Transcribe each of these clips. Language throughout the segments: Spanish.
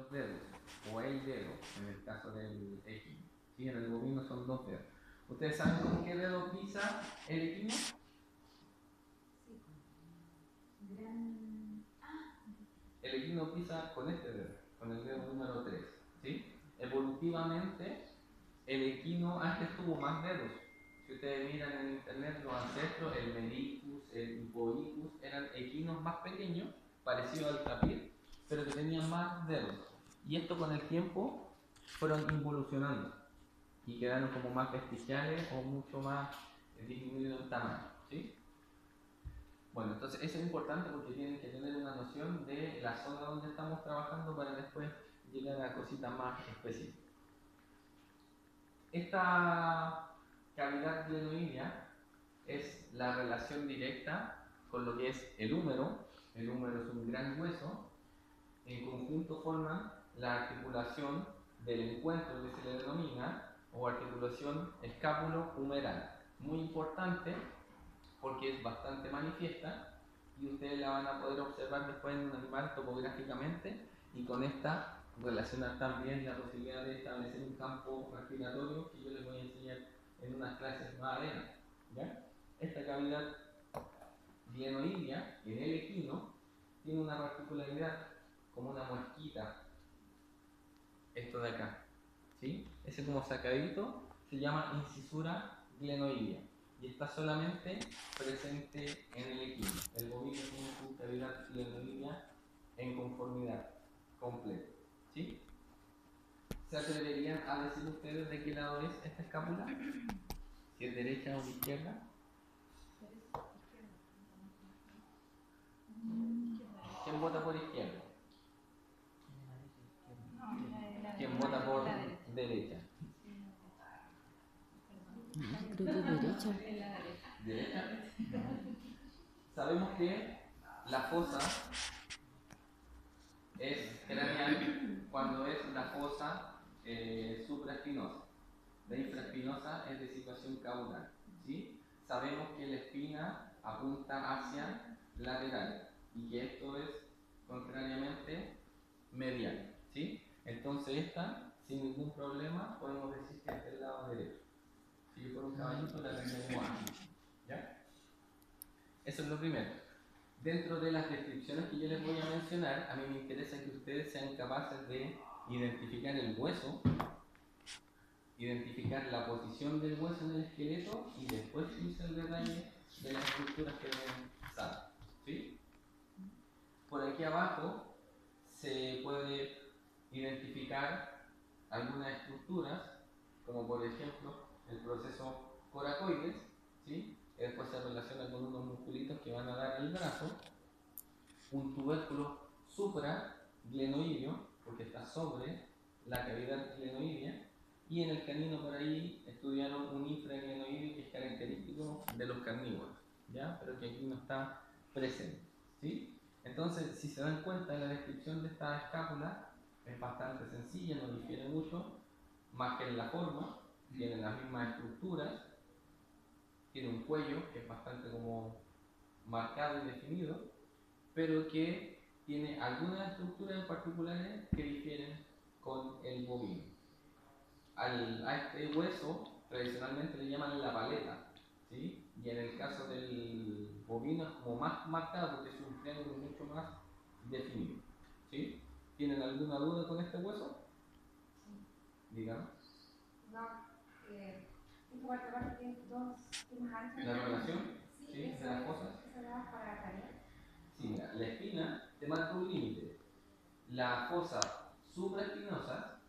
los dedos, o el dedo, en el caso del equino. ¿Sí? En el bovino son 2 dedos. ¿Ustedes saben con qué dedo pisa el equino? El equino pisa con este dedo, con el dedo número 3. ¿Sí? Evolutivamente, el equino antes tuvo más dedos. Si ustedes miran en internet, los ancestros, el Melicus, el Hippoicus, eran equinos más pequeños, parecidos al tapir, pero que tenían más dedos. Y esto con el tiempo fueron involucionando y quedaron como más vestigiales o mucho más disminuidos en tamaño. ¿Sí? Bueno, entonces eso es importante porque tienen que tener una noción de la zona donde estamos trabajando para después llegar a cositas más específicas. Esta cavidad glenoidea es la relación directa con lo que es el húmero. El húmero es un gran hueso. En conjunto forman la articulación del encuentro que se le denomina, o articulación escápulo-humeral. Muy importante porque es bastante manifiesta y ustedes la van a poder observar después en un animal topográficamente, y con esta relacionar también la posibilidad de establecer un campo respiratorio que yo les voy a enseñar en unas clases más adelante. ¿Ya? Esta cavidad glenoidea en el equino tiene una particularidad como una muesquita, esto de acá, ¿sí? Ese como sacadito se llama incisura glenoidea y está solamente presente en el equino. El bovino tiene su cavidad glenoidea en conformidad completa, ¿sí? ¿Se atreverían a decir ustedes de qué lado es esta escápula? ¿Si es derecha o izquierda? ¿Quién vota por izquierda? ¿Quién vota por derecha? Creo que es derecha. ¿Derecha? Sabemos que la fosa es craneal cuando es la fosa supraespinosa. La infraespinosa es de situación caudal. ¿Sí? Sabemos que la espina apunta hacia lateral y que esto es contrariamente medial. ¿Sí? Entonces esta, sin ningún problema, podemos decir que es del lado derecho. Si yo por un caballito la tendremos aquí. ¿Ya? Eso es lo primero. Dentro de las descripciones que yo les voy a mencionar, a mí me interesa que ustedes sean capaces de identificar el hueso, identificar la posición del hueso en el esqueleto y después irse al detalle de las estructuras que ven saben. ¿Sí? Por aquí abajo se puede identificar algunas estructuras, como por ejemplo el proceso coracoides, ¿sí? Que después se relaciona con unos musculitos que van a dar el brazo, un tubérculo supraglenoideo, porque está sobre la cavidad glenoidea, y en el canino por ahí estudiaron un infraglenoideo que es característico de los carnívoros, ¿ya? Pero que aquí no está presente, ¿sí? Entonces, si se dan cuenta, la descripción de esta escápula es bastante sencilla, no difiere mucho, más que en la forma, tiene las mismas estructuras, tiene un cuello que es bastante como marcado y definido, pero que tiene algunas estructuras en particulares que difieren con el bovino. A este hueso tradicionalmente le llaman la paleta, ¿sí? Y en el caso del bovino es como más marcado porque es un triángulo mucho más definido, ¿sí? ¿Tienen alguna duda con este hueso? Sí. Díganme. No, esta parte tiene dos anchas. ¿La relación? Sí, ¿Sí? ¿De las cosas? ¿Esa da para tarea? Sí, mira, la espina te marca un límite. La fosa supraespinosa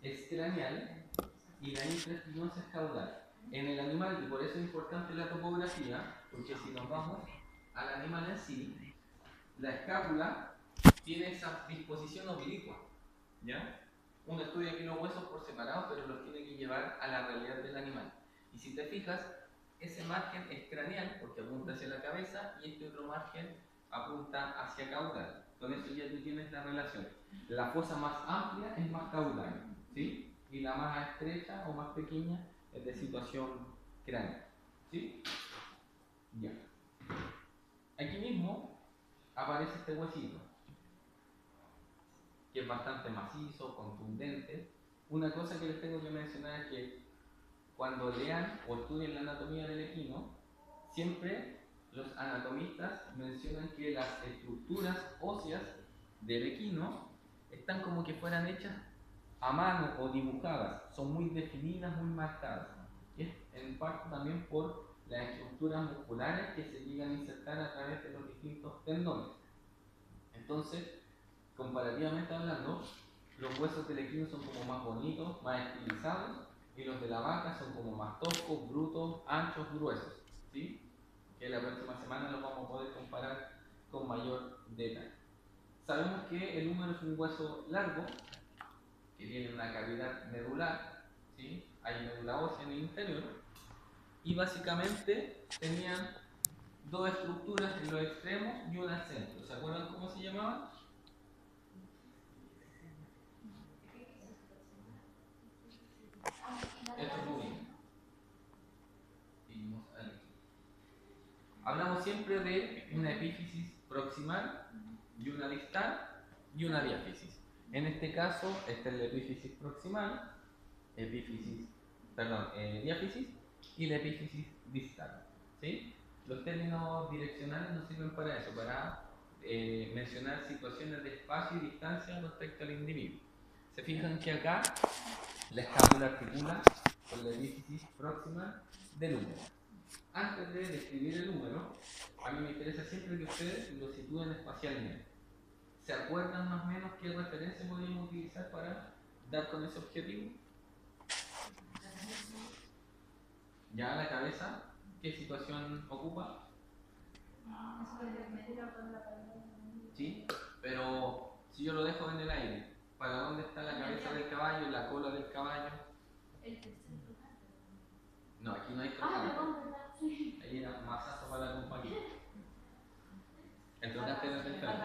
es craneal y la infraespinosa es caudal. En el animal, y por eso es importante la topografía, porque si nos vamos al animal en sí, la escápula tiene esa disposición oblicua, ¿ya? Uno estudia aquí los huesos por separado, pero los tiene que llevar a la realidad del animal. Y si te fijas, ese margen es craneal, porque apunta hacia la cabeza, y este otro margen apunta hacia caudal. Con eso ya tú tienes la relación. La fosa más amplia es más caudal, ¿sí? Y la más estrecha o más pequeña es de situación craneal, ¿sí? Ya. Aquí mismo aparece este huesito. que es bastante macizo, contundente. Una cosa que les tengo que mencionar es que cuando lean o estudien la anatomía del equino, siempre los anatomistas mencionan que las estructuras óseas del equino están como que fueran hechas a mano o dibujadas, son muy definidas, muy marcadas. Y es en parte también por las estructuras musculares que se llegan a insertar a través de los distintos tendones. Entonces, comparativamente hablando, los huesos del equino son como más bonitos, más estilizados, y los de la vaca son como más toscos, brutos, anchos, gruesos. ¿Sí? Que la próxima semana los vamos a poder comparar con mayor detalle. Sabemos que el húmero es un hueso largo, que tiene una cavidad medular, ¿sí? Hay médula ósea en el interior, y básicamente tenían dos estructuras en los extremos y una al centro. ¿Se acuerdan cómo se llamaban? Esto es muy bien. Hablamos siempre de una epífisis proximal y una distal y una diáfisis. En este caso, esta es la epífisis proximal, diáfisis y la epífisis distal. ¿Sí? Los términos direccionales nos sirven para eso, para mencionar situaciones de espacio y distancia respecto al individuo. Se fijan que acá la escápula articula con la epífisis proximal del húmero. Antes de describir el húmero, a mí me interesa siempre que ustedes lo sitúen espacialmente. ¿Se acuerdan más o menos qué referencia podríamos utilizar para dar con ese objetivo? Ya la cabeza, ¿qué situación ocupa? Sí, pero si yo lo dejo en el aire, ¿para dónde está la cabeza del caballo, la cola del caballo? No, aquí no hay trocante. Ahí era masazo para la compañía. El trocante era el caballo.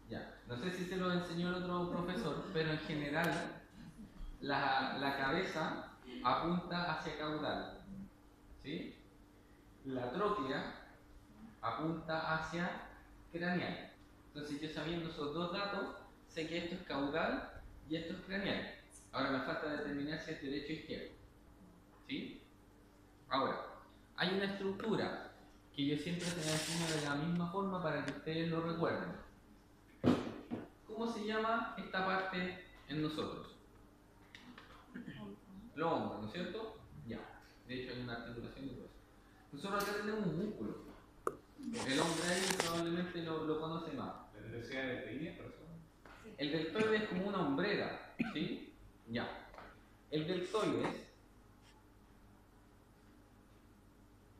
Ya, no sé si se lo enseñó el otro profesor, pero en general la cabeza apunta hacia caudal, ¿sí? La tróclea apunta hacia craneal. Entonces yo sabiendo esos dos datos, sé que esto es caudal y esto es craneal. Ahora me falta determinar si es derecho o izquierdo, ¿sí? Ahora, hay una estructura que yo siempre se la enseño de la misma forma para que ustedes lo recuerden. ¿Cómo se llama esta parte en nosotros? Los hombros, ¿no es cierto? Ya. De hecho hay una articulación y todo eso. Nosotros acá tenemos un músculo. El hombre ahí probablemente lo conoce más. ¿La tercera deltoides, profesor? El deltoides es como una hombrera, ¿sí? Ya. El deltoides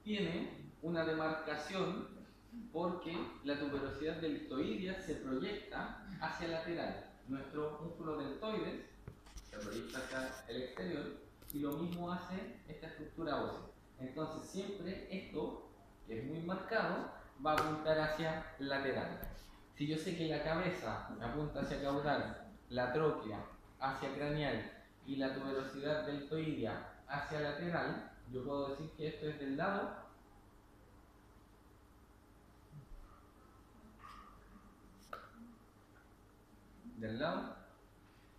tiene una demarcación porque la tuberosidad deltoidea se proyecta hacia el lateral. Nuestro músculo deltoides se proyecta hacia el exterior y lo mismo hace esta estructura ósea. Entonces siempre esto, que es muy marcado, va a apuntar hacia lateral. Si yo sé que la cabeza apunta hacia caudal, la tróclea hacia craneal y la tuberosidad deltoidea hacia lateral, yo puedo decir que esto es del lado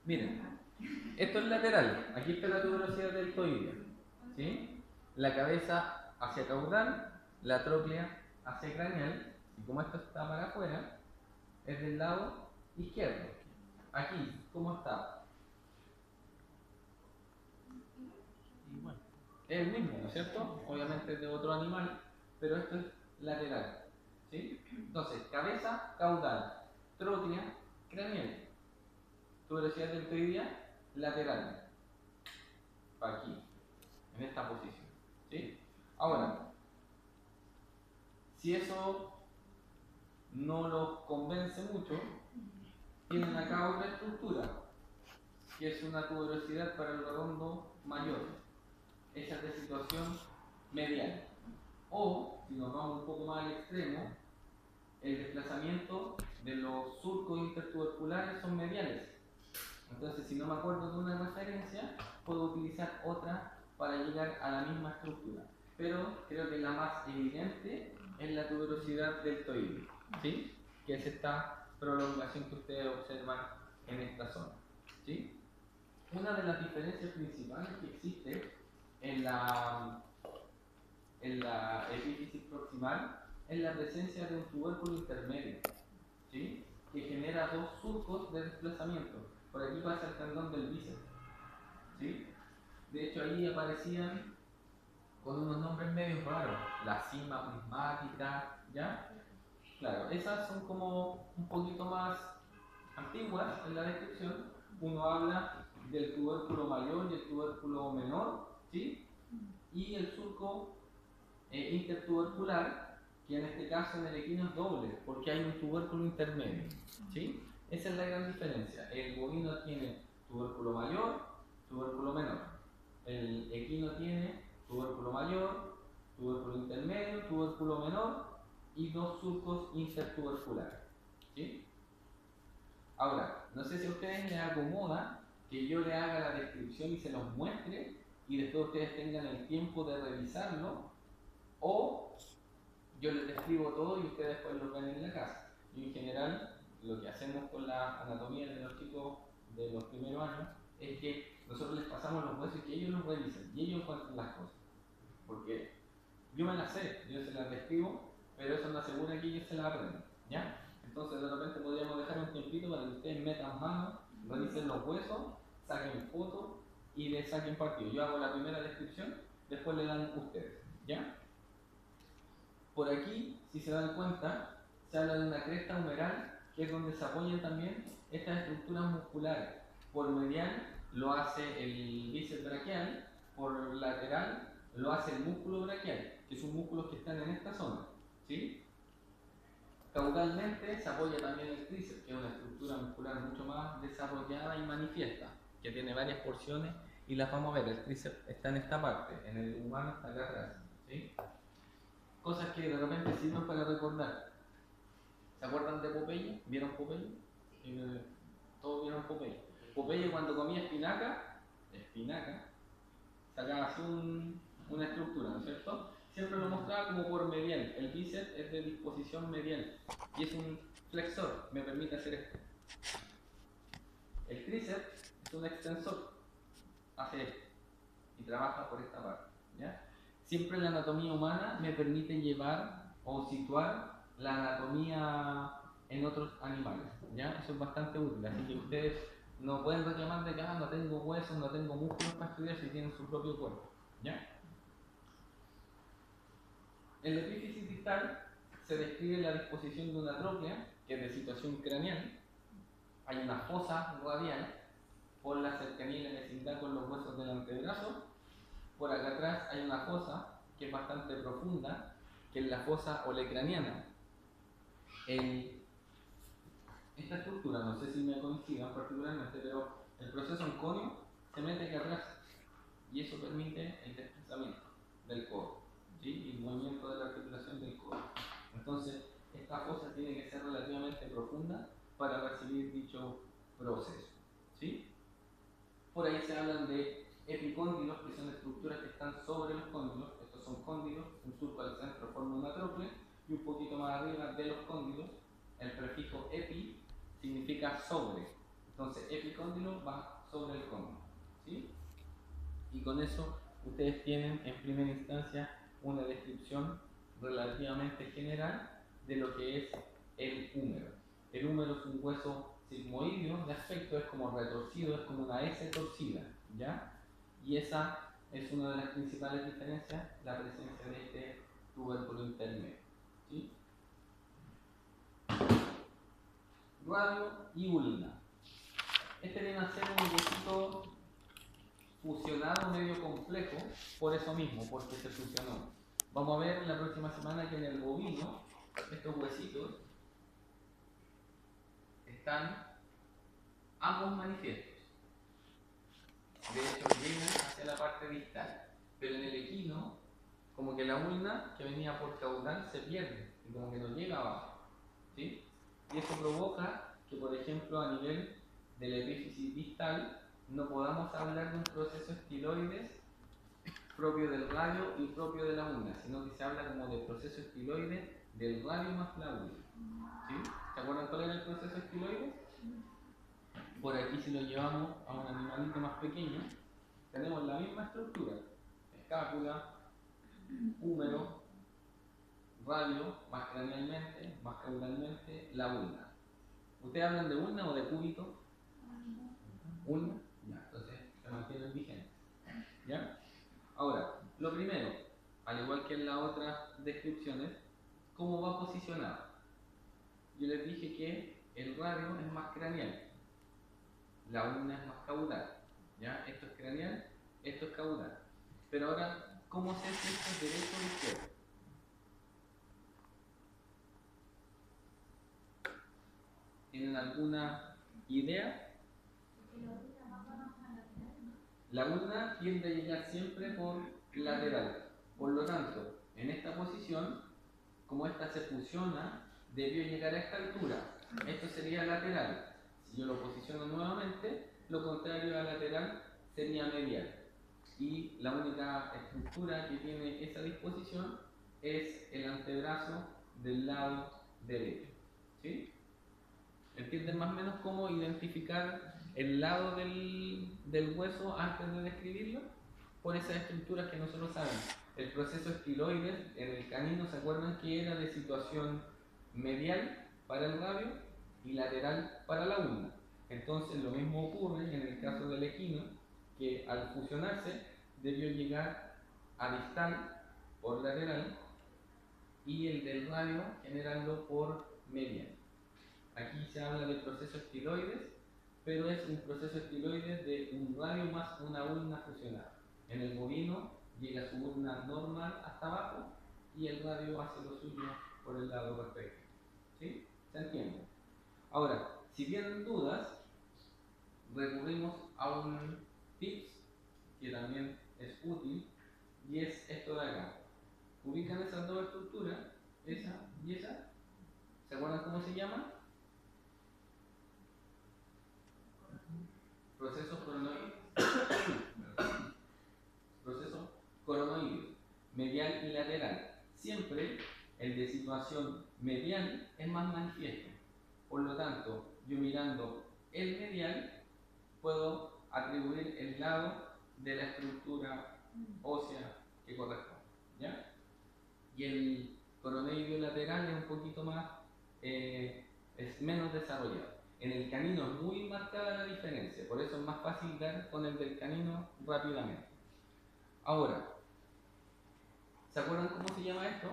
miren, esto es lateral, aquí está la tuberosidad deltoidea, ¿sí? La cabeza hacia caudal, la tróclea hacia craneal, y como esto está para afuera, es del lado izquierdo. Aquí, ¿cómo está? Igual. Es el mismo, ¿no es cierto? Obviamente es de otro animal, pero esto es lateral, ¿sí? Entonces, cabeza, caudal, tróclea, craneal, tuberosidad deltoidea, lateral, aquí, en esta posición, ¿sí? Ahora, si eso no los convence mucho, tienen acá otra estructura, que es una tuberosidad para el redondo mayor. Esa es de situación medial. O, si nos vamos un poco más al extremo, el desplazamiento de los surcos intertuberculares son mediales. Entonces, si no me acuerdo de una referencia, puedo utilizar otra para llegar a la misma estructura. Pero creo que la más evidente es la tuberosidad deltoide, ¿sí? Que es esta prolongación que ustedes observan en esta zona, ¿sí? Una de las diferencias principales que existe en la epífisis proximal es la presencia de un tubérculo intermedio, ¿sí? Que genera dos surcos de desplazamiento. Por aquí pasa el tendón del bíceps, ¿sí? De hecho, ahí aparecían con unos nombres medios raros, la cima prismática, ¿ya? Claro, esas son como un poquito más antiguas en la descripción. Uno habla del tubérculo mayor y el tubérculo menor, ¿sí? Y el surco intertubercular, que en este caso en el equino es doble, porque hay un tubérculo intermedio, ¿sí? Esa es la gran diferencia. El bovino tiene tubérculo mayor, tubérculo menor. El equino tiene tubérculo mayor, tubérculo intermedio, tubérculo menor y dos surcos intertuberculares, ¿sí? Ahora, no sé si a ustedes les acomoda que yo le haga la descripción y se los muestre y después ustedes tengan el tiempo de revisarlo, o yo les describo todo y ustedes después lo ven en la casa. Y en general, lo que hacemos con la anatomía de los chicos de los primeros años es que nosotros les pasamos los huesos y que ellos los revisen y ellos encuentren las cosas. Porque yo me las sé, yo se las describo, pero eso no asegura que ellos se las aprendan, ¿ya? Entonces de repente podríamos dejar un tiempito para que ustedes metan mano, revisen los huesos, saquen fotos y le saquen partido. Yo hago la primera descripción, después le dan ustedes, ¿ya? Por aquí, si se dan cuenta, se habla de una cresta humeral, que es donde se apoyan también estas estructuras musculares. Por medial lo hace el bíceps braquial, por lateral lo hace el músculo braquial, que son músculos que están en esta zona, ¿sí? Caudalmente se apoya también el tríceps, que es una estructura muscular mucho más desarrollada y manifiesta, que tiene varias porciones y las vamos a ver. El tríceps está en esta parte, en el humano está acá atrás, ¿sí? Cosas que de repente sirven para recordar. ¿Se acuerdan de Popeye? ¿Vieron Popeye? Todos vieron Popeye. Popeye cuando comía espinaca, sacaba así una estructura, ¿no es cierto? Siempre lo mostraba como por medial. El bíceps es de disposición medial y es un flexor, me permite hacer esto. El tríceps es un extensor, hace esto y trabaja por esta parte, ¿ya? Siempre la anatomía humana me permite llevar o situar la anatomía en otros animales, ¿ya? Eso es bastante útil, así que ustedes no pueden reclamar de que no tengo huesos, no tengo músculos para estudiar si tienen su propio cuerpo, ¿ya? En la epífisis distal se describe la disposición de una tróclea, que es de situación craneal. Hay una fosa radial por la cercanía y la vecindad con los huesos del antebrazo. Por acá atrás hay una fosa que es bastante profunda, que es la fosa olecraniana. Esta estructura, no sé si me coincidan particularmente, pero el proceso onconio se mete acá atrás y eso permite el desplazamiento del codo, ¿sí? Y el movimiento de la articulación del codo. Entonces, esta fosa tiene que ser relativamente profunda para recibir dicho proceso, ¿sí? Por ahí se hablan de epicóndilos, que son estructuras que están sobre los cóndilos. Estos son cóndilos, un surco al centro forma una tróclea, y un poquito más arriba de los cóndilos, el prefijo epi significa sobre. Entonces, epicóndilo va sobre el cóndilo, ¿sí? Y con eso ustedes tienen en primera instancia una descripción relativamente general de lo que es el húmero. El húmero es un hueso sigmoideo de aspecto, es como retorcido, es como una S torcida, ¿ya? Y esa es una de las principales diferencias, la presencia de este tubérculo intermedio, ¿sí? Radio y ulna. Este viene a ser un huesito fusionado medio complejo, por eso mismo, porque se fusionó. Vamos a ver la próxima semana que en el bovino estos huesitos están ambos manifiestos. De hecho, llegan hacia la parte distal. Pero en el equino, como que la ulna que venía por caudal se pierde y como que no llega abajo, ¿sí? Y eso provoca que, por ejemplo, a nivel de la epífisis distal no podamos hablar de un proceso estiloides propio del radio y propio de la ulna, sino que se habla como de proceso estiloide del radio más la ulna. ¿Sí? ¿Se acuerdan cuál era el proceso estiloide? Por aquí, si lo llevamos a un animalito más pequeño, tenemos la misma estructura: escápula, húmero, radio, más cranealmente, más caudalmente, la ulna. ¿Ustedes hablan de ulna o de cúbito? Ulna, ya, entonces se mantienen vigentes. ¿Ya? Ahora, lo primero, al igual que en las otras descripciones, ¿cómo va posicionado? Yo les dije que el radio es más craneal, la ulna es más caudal. ¿Ya? Esto es craneal, esto es caudal. Pero ahora, ¿cómo sé si esto es derecho o izquierdo? ¿Tienen alguna idea? La ulna tiende a llegar siempre por lateral. Por lo tanto, en esta posición, como esta se fusiona, debió llegar a esta altura. Esto sería lateral. Si yo lo posiciono nuevamente, lo contrario a lateral sería medial. Y la única estructura que tiene esa disposición es el antebrazo del lado derecho. ¿Sí? ¿Entienden más o menos cómo identificar el lado del hueso antes de describirlo? Por esas estructuras que nosotros sabemos. El proceso estiloide en el canino, ¿se acuerdan que era de situación medial para el radio y lateral para la ulna? Entonces lo mismo ocurre en el caso del equino, que al fusionarse debió llegar a distal por lateral y el del radio generarlo por medial. Aquí se habla de proceso estiloides, pero es un proceso estiloide de un radio más una ulna fusionada. En el bovino llega su ulna normal hasta abajo y el radio hace lo suyo por el lado perfecto. ¿Sí? ¿Se entiende? Ahora, si tienen dudas, recurrimos a un tips que también es útil, y es esto de acá. Ubican esas dos estructuras, esa y esa. ¿Se acuerdan cómo se llaman? Procesos coronoides. Proceso coronoideo, medial y lateral. Siempre el de situación medial es más manifiesto. Por lo tanto, yo mirando el medial puedo atribuir el lado de la estructura ósea que corresponde. ¿Ya? Y el coronoideo lateral es un poquito más, es menos desarrollado. En el canino es muy marcada la diferencia, por eso es más fácil dar con el del canino rápidamente. Ahora, ¿se acuerdan cómo se llama esto?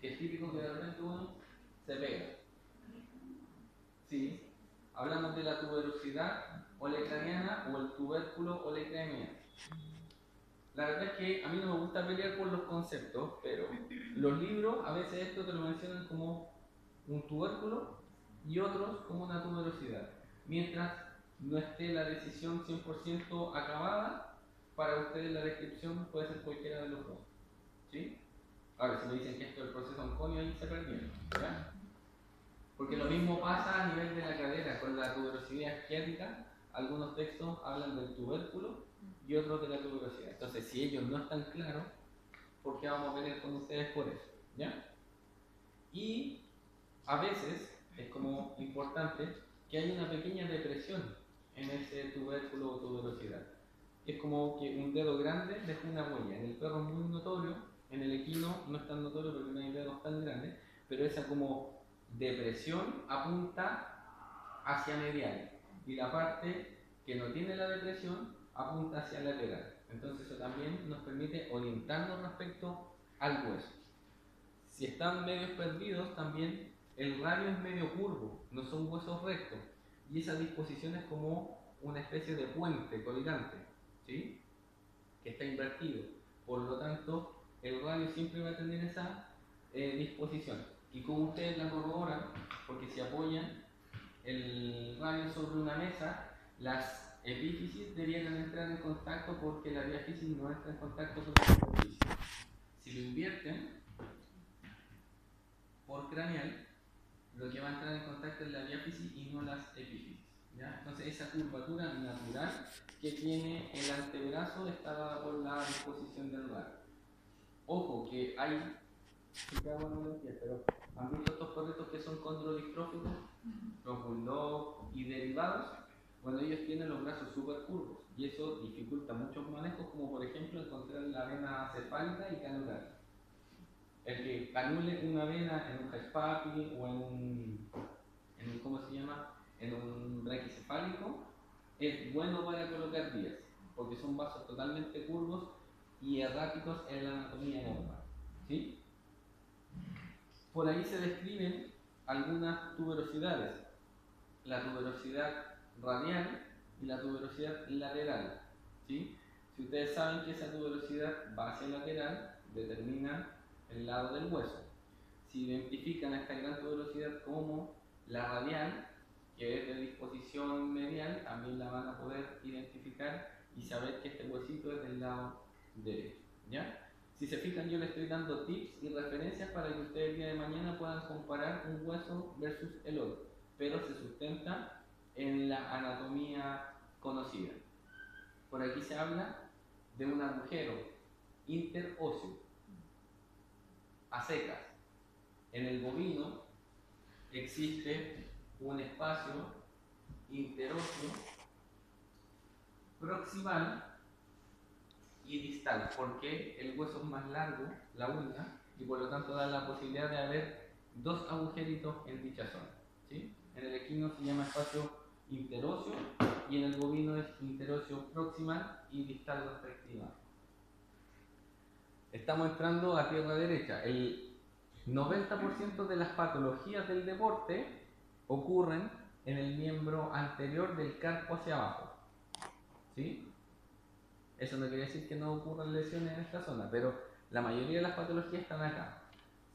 Que es típico que de repente uno se pega. Sí, hablamos de la tuberosidad olecraniana o el tubérculo olecraniano. La verdad es que a mí no me gusta pelear por los conceptos, pero los libros a veces esto te lo mencionan como un tubérculo y otros como una tuberosidad. Mientras no esté la decisión 100% acabada, para ustedes la descripción puede ser cualquiera de los dos. ¿Sí? Ahora, si me dicen que esto es el proceso onconio, ahí se perdieron. ¿Ya? Porque lo mismo pasa a nivel de la cadera, con la tuberosidad isquiática. Algunos textos hablan del tubérculo y otros de la tuberosidad. Entonces, si ellos no están claros, ¿por qué vamos a pelear con ustedes por eso? ¿Ya? Y a veces es como importante que haya una pequeña depresión en ese tubérculo o tuberosidad. Es como que un dedo grande deja una huella. En el perro es muy notorio, en el equino no es tan notorio porque no hay dedos tan grandes, pero esa como depresión apunta hacia medial y la parte que no tiene la depresión apunta hacia lateral. Entonces eso también nos permite orientarnos respecto al hueso. Si están medios perdidos, también el radio es medio curvo, no son huesos rectos, y esa disposición es como una especie de puente colgante, ¿sí? Que está invertido. Por lo tanto, el radio siempre va a tener esa disposición. Y como ustedes la corroboran, porque si apoyan el radio sobre una mesa, las epífisis deberían entrar en contacto porque la diáfisis no entra en contacto con la superficie. Si lo invierten por craneal, lo que va a entrar en contacto es la diáfisis y no las epífisis. ¿ya? Entonces esa curvatura natural que tiene el antebrazo está dada por la disposición del radio. Ojo que hay, pero ¿han visto estos perritos que son condrodistróficos? Los bulldog y derivados. Bueno, ellos tienen los brazos súper curvos y eso dificulta muchos manejos, como por ejemplo encontrar la vena cefálica y canular. El que canule una vena en un hush puppy o en un ¿cómo se llama? En un braquicefálico, es bueno para colocar vías, porque son vasos totalmente curvos y erráticos en la anatomía normal. ¿Sí? Por ahí se describen algunas tuberosidades, la tuberosidad radial y la tuberosidad lateral. ¿Sí? Si ustedes saben que esa tuberosidad base lateral determina el lado del hueso, si identifican esta gran tuberosidad como la radial, que es de disposición medial, también la van a poder identificar y saber que este huesito es del lado derecho. ¿Ya? Si se fijan, yo les estoy dando tips y referencias para que ustedes el día de mañana puedan comparar un hueso versus el otro, pero se sustenta en la anatomía conocida. Por aquí se habla de un agujero interóseo a secas. En el bovino existe un espacio interóseo proximal y distal, porque el hueso es más largo, la uña, y por lo tanto da la posibilidad de haber dos agujeritos en dicha zona. ¿Sí? En el equino se llama espacio interóseo y en el bovino es interóseo proximal y distal respectivamente. Estamos entrando a tierra derecha. El 90% de las patologías del deporte ocurren en el miembro anterior del carpo hacia abajo. ¿Sí? Eso no quiere decir que no ocurran lesiones en esta zona, pero la mayoría de las patologías están acá.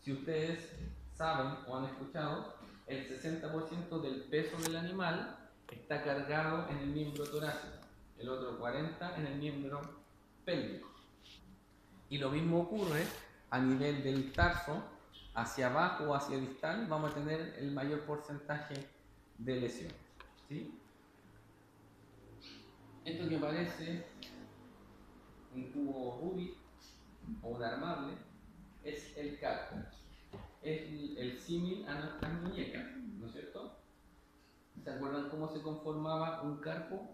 Si ustedes saben o han escuchado, el 60% del peso del animal está cargado en el miembro torácico, el otro 40% en el miembro pélvico. Y lo mismo ocurre a nivel del tarso, hacia abajo o hacia distal, vamos a tener el mayor porcentaje de lesiones. ¿Sí? Esto que parece un cubo Rubik o un armable es el carpo. Es el símil a nuestras muñecas, ¿no es cierto? ¿Se acuerdan cómo se conformaba un carpo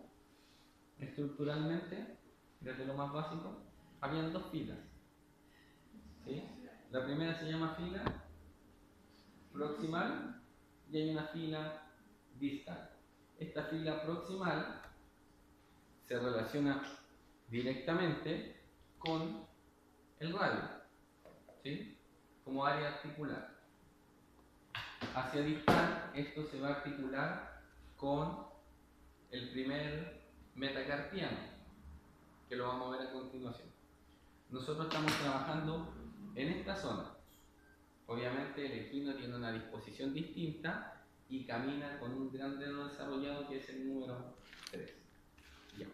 estructuralmente? Desde lo más básico, habían dos filas. ¿Sí? La primera se llama fila proximal y hay una fila distal. Esta fila proximal se relaciona directamente con el radio, ¿sí? Como área articular. Hacia distal, esto se va a articular con el primer metacarpiano, que lo vamos a ver a continuación. Nosotros estamos trabajando en esta zona. Obviamente el equino tiene una disposición distinta y camina con un gran dedo desarrollado que es el número 3. Ya.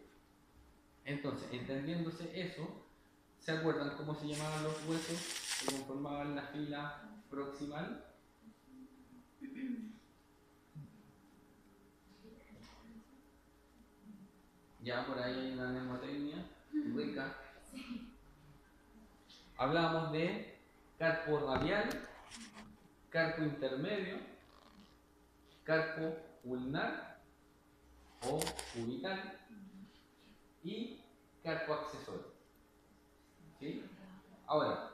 Entonces, entendiéndose eso, ¿se acuerdan cómo se llamaban los huesos que conformaban la fila proximal? Ya por ahí hay una mnemotecnia rica. Hablábamos de carpo radial, carpo intermedio, carpo ulnar o cubital y carpo accesorio. ¿Sí? Ahora,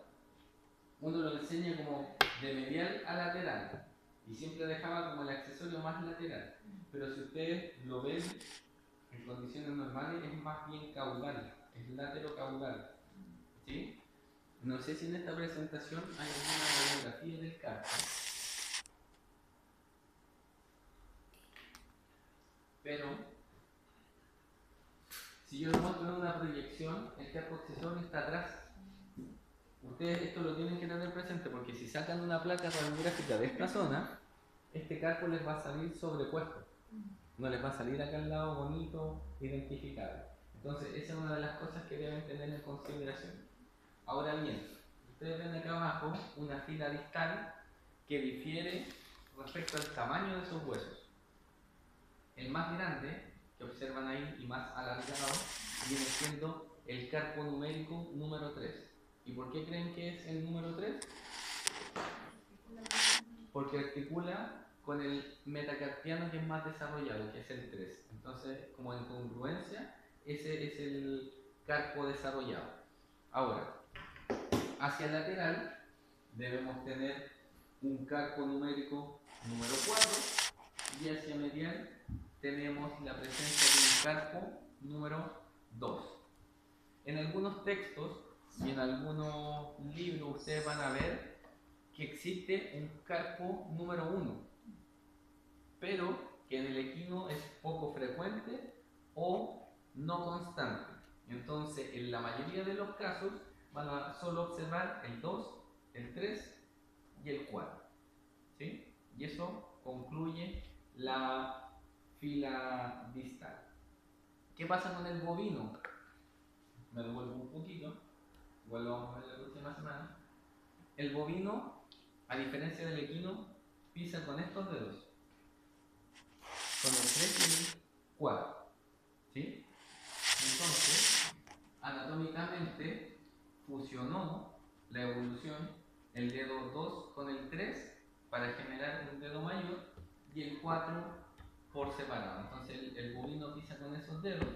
uno lo enseña como de medial a lateral y siempre dejaba como el accesorio más lateral, pero si ustedes lo ven en condiciones normales es más bien caudal, es laterocaudal. ¿Sí? No sé si en esta presentación hay alguna radiografía del carpo, pero si yo lo muestro en una proyección, el carpo accesorio está atrás. Ustedes esto lo tienen que tener presente porque si sacan una placa radiográfica de esta zona, este carpo les va a salir sobrepuesto. No les va a salir acá al lado bonito, identificable. Entonces, esa es una de las cosas que deben tener en consideración. Ahora bien, ustedes ven acá abajo una fila distal que difiere respecto al tamaño de esos huesos. el más grande que observan ahí y más alargado viene siendo el carpo numérico número 3. ¿Y por qué creen que es el número 3? Porque articula con el metacarpiano que es más desarrollado, que es el 3. Entonces, como en congruencia, ese es el carpo desarrollado. Ahora, hacia el lateral debemos tener un carpo numérico número 4 y hacia medial tenemos la presencia de un carpo número 2. En algunos textos y en algunos libros ustedes van a ver que existe un carpo número 1, pero que en el equino es poco frecuente o no constante. Entonces, en la mayoría de los casos van a solo observar el 2, el 3 y el 4. ¿Sí? Y eso concluye la fila distal. ¿Qué pasa con el bovino? Me devuelvo un poquito, igual lo vamos a ver la próxima semana. El bovino, a diferencia del equino, pisa con estos dedos, con el 3 y el 4. ¿Sí? Entonces, anatómicamente fusionó la evolución el dedo 2 con el 3 para generar un dedo mayor y el 4 por separado. Entonces el bovino pisa con esos dedos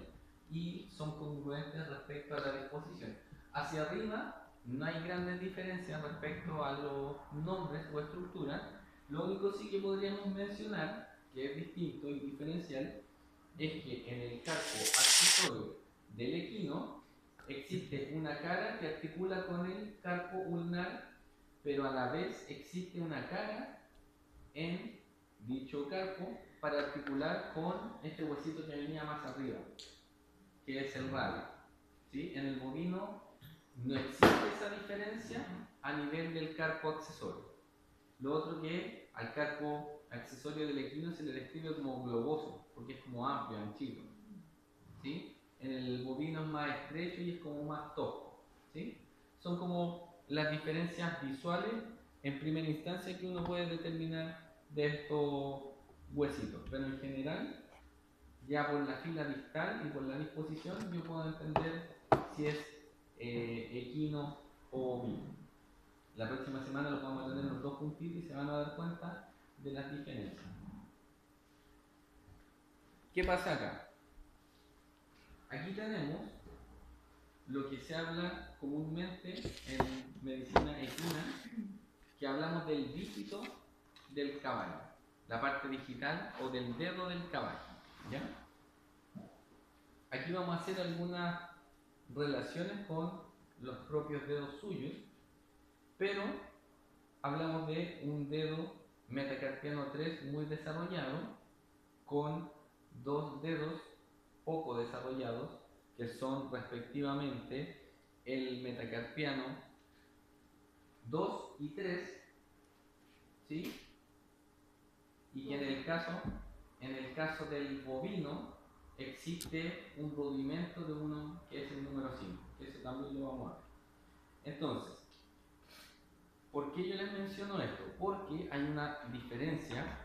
y son congruentes respecto a la disposición. Hacia arriba no hay grandes diferencias respecto a los nombres o estructuras. Lo único sí que podríamos mencionar, que es distinto y diferencial, es que en el carpo accesorio del equino existe una cara que articula con el carpo ulnar, pero a la vez existe una cara en dicho carpo para articular con este huesito que venía más arriba, que es el radio. ¿Sí? En el bovino no existe esa diferencia a nivel del carpo accesorio. Lo otro que al carpo accesorio del equino se le describe como globoso, porque es como amplio, anchito. ¿Sí? En el bovino es más estrecho y es como más tosco. ¿Sí? Son como las diferencias visuales en primera instancia que uno puede determinar de estos huesitos, pero en general, ya por la fila distal y por la disposición, yo puedo entender si es equino o bovino. La próxima semana los vamos a tener los dos puntitos y se van a dar cuenta de las diferencias. ¿Qué pasa acá? Aquí tenemos lo que se habla comúnmente en medicina equina, que hablamos del dígito del caballo, la parte digital o del dedo del caballo. ¿Ya? Aquí vamos a hacer algunas relaciones con los propios dedos suyos, pero hablamos de un dedo metacarpiano 3 muy desarrollado con dos dedos poco desarrollados que son respectivamente el metacarpiano 2 y 3, ¿sí? Y que en el caso del bovino existe un rudimento de uno que es el número 5, que eso también lo vamos a ver. Entonces, ¿por qué yo les menciono esto? Porque hay una diferencia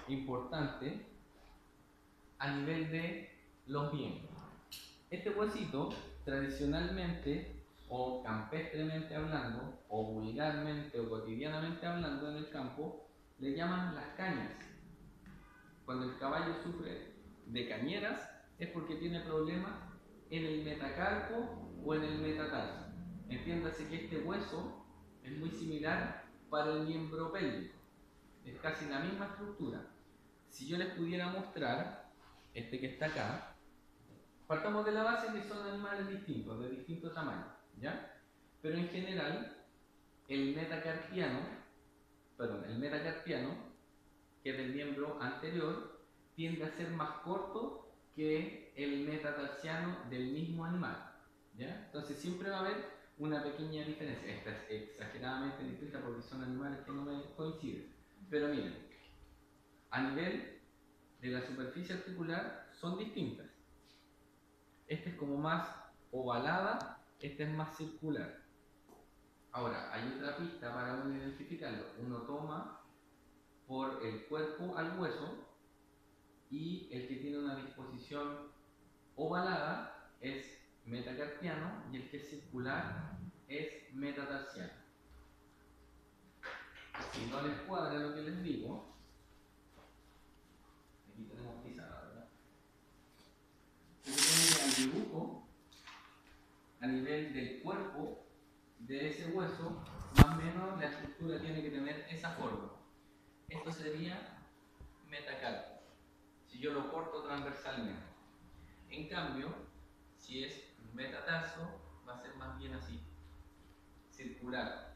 importante a nivel de los miembros. Este huesito, tradicionalmente o campestremente hablando, o vulgarmente o cotidianamente hablando en el campo, le llaman las cañas. Cuando el caballo sufre de cañeras es porque tiene problemas en el metacarpo o en el metatarso. Entiéndase que este hueso es muy similar para el miembro pélvico. Es casi la misma estructura. Si yo les pudiera mostrar este que está acá, partamos de la base que son animales distintos, de distinto tamaño, ¿ya? Pero en general, el metacarpiano, que es del miembro anterior, tiende a ser más corto que el metatarsiano del mismo animal, ¿ya? Entonces siempre va a haber una pequeña diferencia. Esta es exageradamente distinta porque son animales que no me coinciden. Pero miren, a nivel de la superficie articular son distintas. Esta es como más ovalada, esta es más circular. Ahora, hay otra pista para uno identificarlo. Uno toma por el cuerpo al hueso y el que tiene una disposición ovalada es metacarpiano y el que es circular es metatarsiano. Si no les cuadra lo que les digo, aquí tenemos pizarra, ¿verdad? El dibujo a nivel del cuerpo de ese hueso, más o menos la estructura tiene que tener esa forma. Esto sería metacarpio, si yo lo corto transversalmente. En cambio, si es metatarso, va a ser más bien así, circular.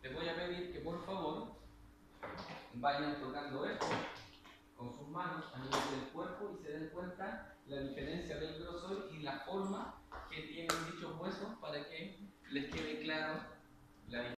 Les voy a pedir que por favor vayan tocando esto con sus manos a nivel del cuerpo y se den cuenta la diferencia del grosor y la forma que tienen dichos huesos para que les quede claro la diferencia.